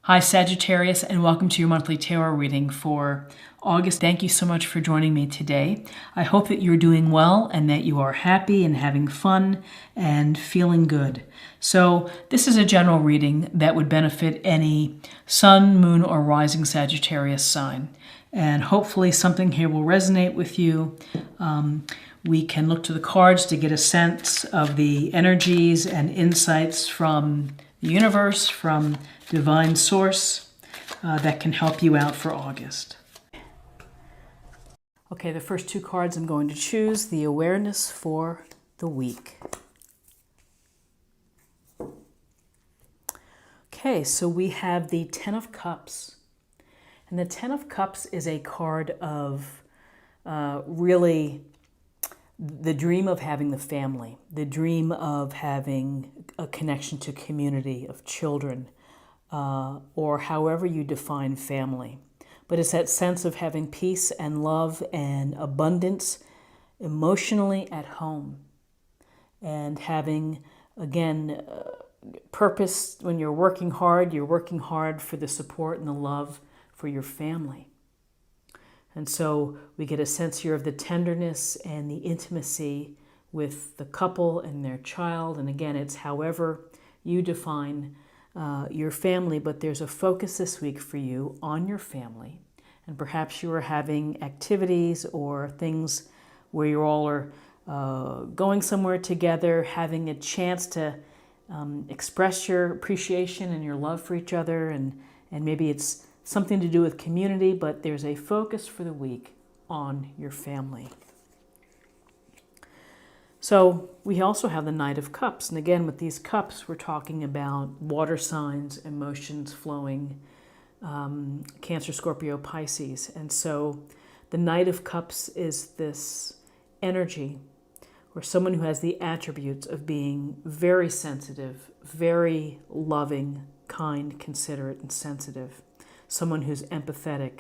Hi, Sagittarius, and welcome to your monthly tarot reading for August. Thank you so much for joining me today. I hope that you're doing well and that you are happy and having fun and feeling good. So this is a general reading that would benefit any sun, moon, or rising Sagittarius sign. And hopefully something here will resonate with you. We can look to the cards to get a sense of the energies and insights from the universe, from divine source, that can help you out for August. Okay, the first two cards I'm going to choose, the awareness for the week. Okay, so we have the Ten of Cups. And the Ten of Cups is a card of really the dream of having the family, the dream of having a connection to community, of children, or however you define family. But it's that sense of having peace and love and abundance emotionally at home, and having, again, purpose. When you're working hard for the support and the love for your family. And so we get a sense here of the tenderness and the intimacy with the couple and their child. And again, it's however you define your family, but there's a focus this week for you on your family. And perhaps you are having activities or things where you all are going somewhere together, having a chance to express your appreciation and your love for each other. And maybe it's something to do with community, but there's a focus for the week on your family. So we also have the Knight of Cups. And again, with these cups, we're talking about water signs, emotions flowing, Cancer, Scorpio, Pisces. And so the Knight of Cups is this energy or someone who has the attributes of being very sensitive, very loving, kind, considerate, and sensitive. Someone who's empathetic,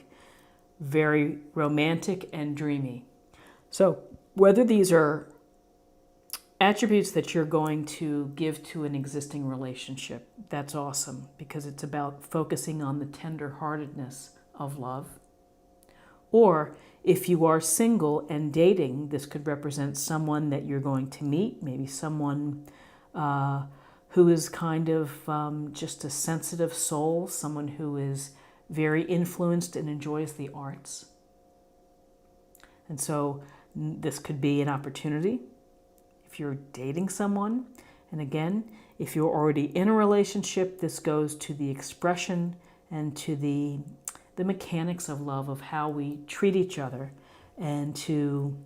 very romantic and dreamy. So whether these are attributes that you're going to give to an existing relationship, that's awesome, because it's about focusing on the tender-heartedness of love. Or if you are single and dating, this could represent someone that you're going to meet, maybe someone who is kind of just a sensitive soul, someone who is very influenced and enjoys the arts. And so this could be an opportunity if you're dating someone. And again, if you're already in a relationship, this goes to the expression and to the mechanics of love, of how we treat each other, and to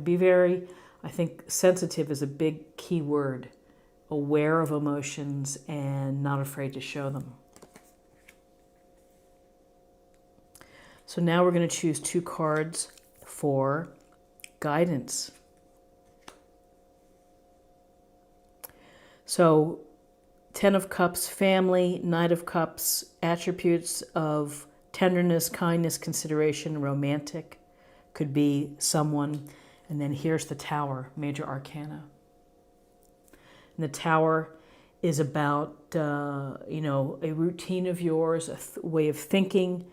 be very, I think sensitive is a big key word, aware of emotions and not afraid to show them. So now we're going to choose two cards for guidance. So Ten of Cups, family, Knight of Cups, attributes of tenderness, kindness, consideration, romantic, could be someone. And then here's the Tower, major arcana. And the Tower is about, a routine of yours, a way of thinking,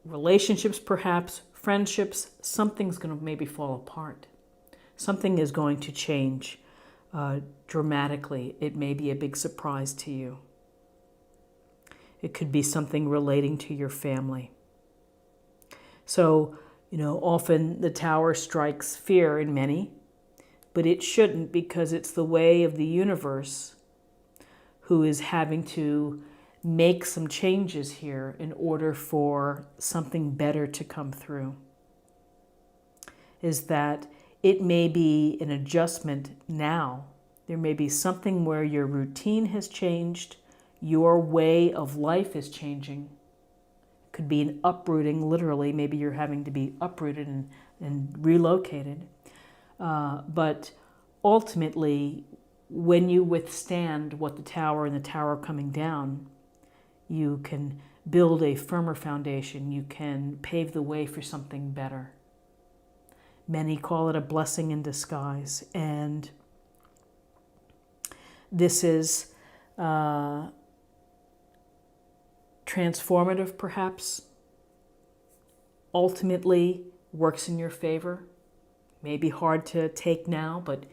relationships perhaps, friendships. Something's going to maybe fall apart. Something is going to change dramatically. It may be a big surprise to you. It could be something relating to your family. So, often the Tower strikes fear in many, but it shouldn't, because it's the way of the universe who is having to make some changes here in order for something better to come through. Is that it may be an adjustment now. There may be something where your routine has changed, your way of life is changing. It could be an uprooting, literally. Maybe you're having to be uprooted and relocated. But ultimately, when you withstand what the Tower and the Tower coming down, you can build a firmer foundation. You can pave the way for something better. Many call it a blessing in disguise. And this is transformative perhaps, ultimately works in your favor. Maybe hard to take now, but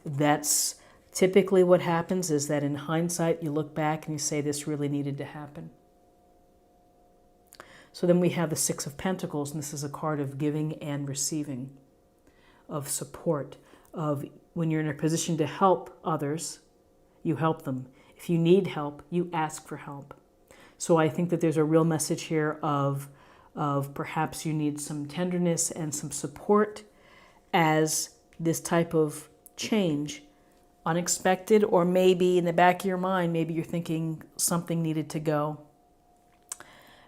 that's typically what happens, is that in hindsight you look back and you say this really needed to happen. So then we have the Six of Pentacles, and this is a card of giving and receiving, of support, of when you're in a position to help others, you help them. If you need help, you ask for help. So I think that there's a real message here of perhaps you need some tenderness and some support as this type of change, unexpected, or maybe in the back of your mind, maybe you're thinking something needed to go.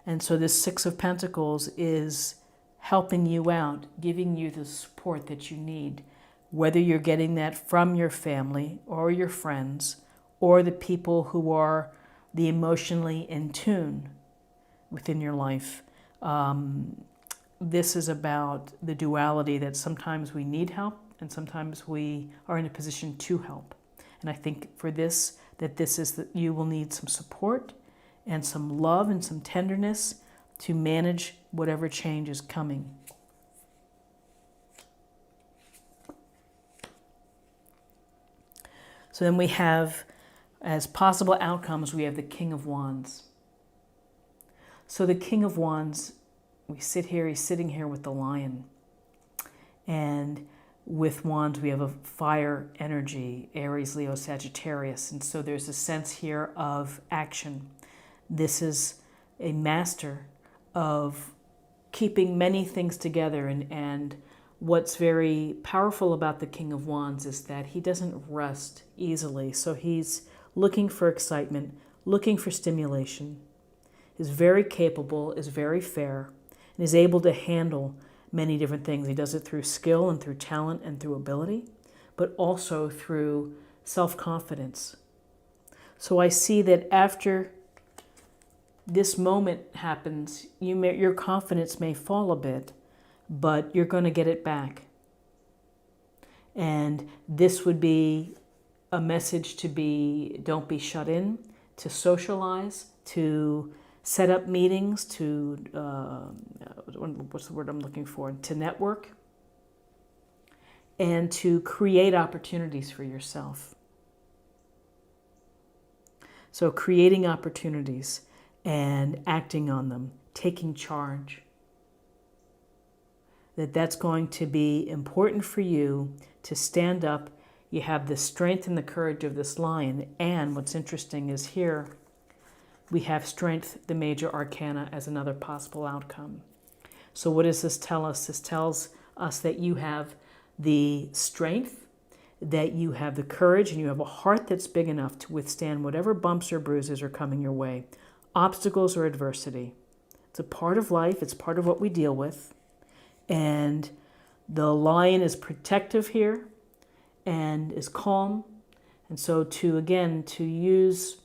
And so this Six of Pentacles is helping you out, giving you the support that you need, whether you're getting that from your family or your friends or the people who are the emotionally in tune within your life. This is about the duality that sometimes we need help and sometimes we are in a position to help. And I think for this, that you will need some support and some love and some tenderness to manage whatever change is coming. So then we have, as possible outcomes, we have the King of Wands. So the King of Wands, he's sitting here with the Lion. And with Wands, we have a fire energy, Aries, Leo, Sagittarius. And so there's a sense here of action. This is a master of keeping many things together. And what's very powerful about the King of Wands is that he doesn't rest easily. So he's looking for excitement, looking for stimulation, is very capable, is very fair, and is able to handle many different things. He does it through skill and through talent and through ability, but also through self-confidence. So I see that after this moment happens, your confidence may fall a bit, but you're going to get it back. And this would be a message to don't be shut in, to socialize, to set up meetings, to, what's the word I'm looking for? To network, and to create opportunities for yourself. So creating opportunities and acting on them, taking charge. That's going to be important for you to stand up. You have the strength and the courage of this Lion. And what's interesting is here we have Strength, the major arcana, as another possible outcome. So what does this tell us? This tells us that you have the strength, that you have the courage, and you have a heart that's big enough to withstand whatever bumps or bruises are coming your way, obstacles or adversity. It's a part of life. It's part of what we deal with. And the Lion is protective here and is calm. And so to use,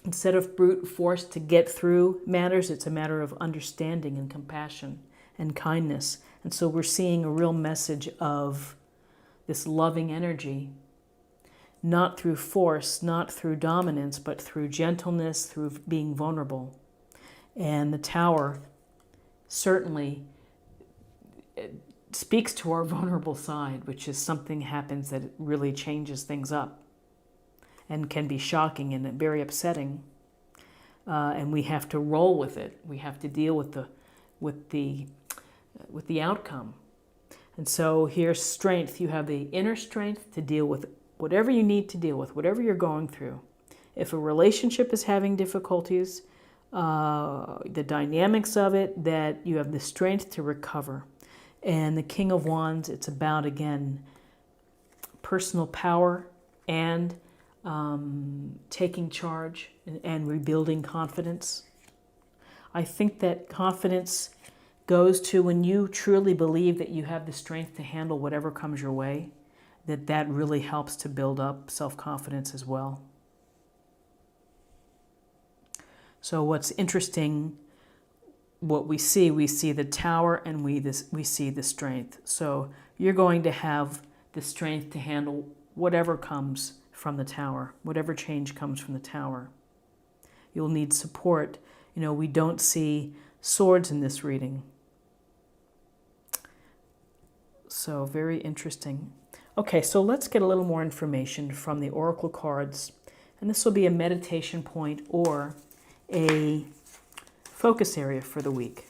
instead of brute force to get through matters, it's a matter of understanding and compassion and kindness. And so we're seeing a real message of this loving energy, not through force, not through dominance, but through gentleness, through being vulnerable. And the Tower certainly speaks to our vulnerable side, which is something happens that really changes things up and can be shocking and very upsetting. And we have to roll with it. We have to deal with the outcome. And so here's strength. You have the inner strength to deal with whatever you need to deal with, whatever you're going through. If a relationship is having difficulties, the dynamics of it, that you have the strength to recover. And the King of Wands, it's about, again, personal power and taking charge and rebuilding confidence. I think that confidence goes to when you truly believe that you have the strength to handle whatever comes your way, that really helps to build up self-confidence as well. So what's interesting, what we see the Tower and we see the strength. So you're going to have the strength to handle whatever comes from the Tower, whatever change comes from the Tower. You'll need support We don't see swords in this reading. So very interesting. Okay, so let's get a little more information from the oracle cards. And this will be a meditation point or a focus area for the week.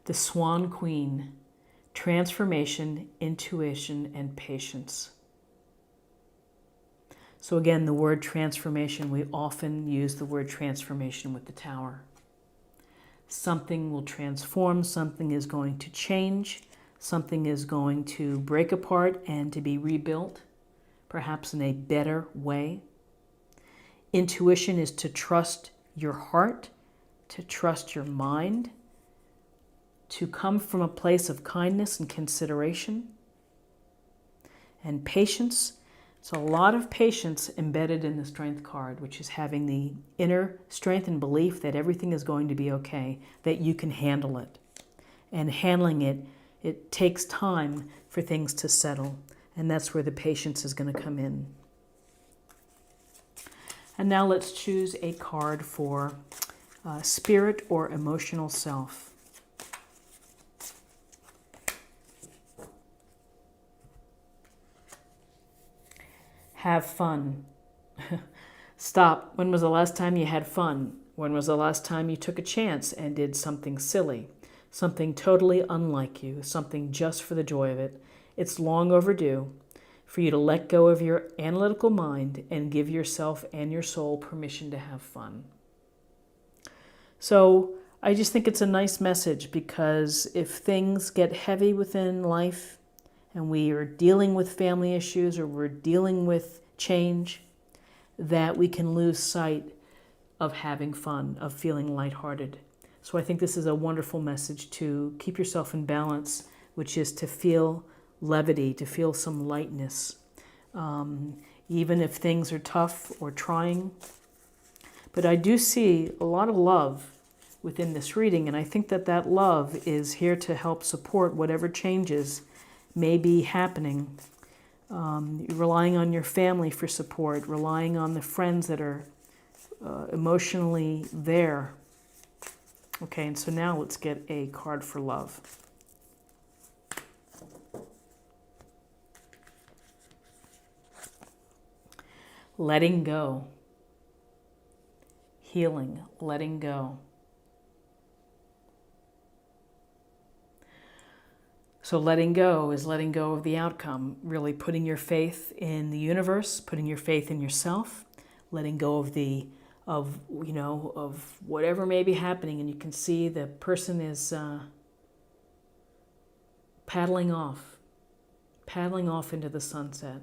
The Swan Queen, transformation, intuition, and patience. So again, the word transformation, we often use the word transformation with the Tower. Something will transform, something is going to change, something is going to break apart and to be rebuilt, perhaps in a better way. Intuition is to trust your heart, to trust your mind, to come from a place of kindness and consideration. And patience, so a lot of patience embedded in the Strength card, which is having the inner strength and belief that everything is going to be okay, that you can handle it. And handling it, it takes time for things to settle. And that's where the patience is going to come in. And now let's choose a card for spirit or emotional self. Have fun. Stop. When was the last time you had fun? When was the last time you took a chance and did something silly? Something totally unlike you, something just for the joy of it. It's long overdue for you to let go of your analytical mind and give yourself and your soul permission to have fun. So I just think it's a nice message, because if things get heavy within life, and we are dealing with family issues or we're dealing with change, that we can lose sight of having fun, of feeling lighthearted. So I think this is a wonderful message to keep yourself in balance, which is to feel levity, to feel some lightness, even if things are tough or trying. But I do see a lot of love within this reading, and I think that that love is here to help support whatever changes may be happening. Relying on your family for support, relying on the friends that are emotionally there. Okay, and so now let's get a card for love. Letting go. Healing, letting go. So letting go is letting go of the outcome, really putting your faith in the universe, putting your faith in yourself, letting go of whatever may be happening, and you can see the person is paddling off into the sunset.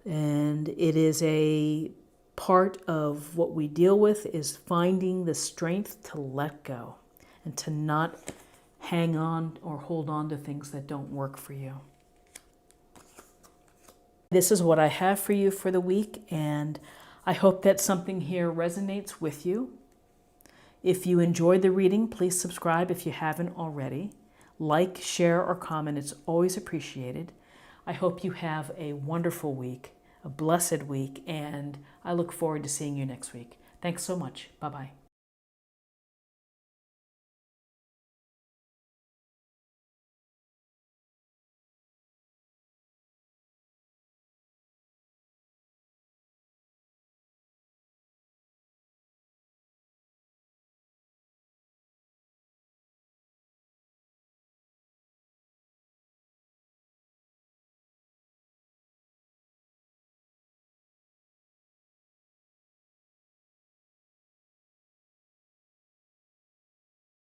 And it is a part of what we deal with, is finding the strength to let go and to not hang on or hold on to things that don't work for you. This is what I have for you for the week, and I hope that something here resonates with you. If you enjoyed the reading, please subscribe if you haven't already. Like, share, or comment. It's always appreciated. I hope you have a wonderful week, a blessed week, and I look forward to seeing you next week. Thanks so much. Bye-bye.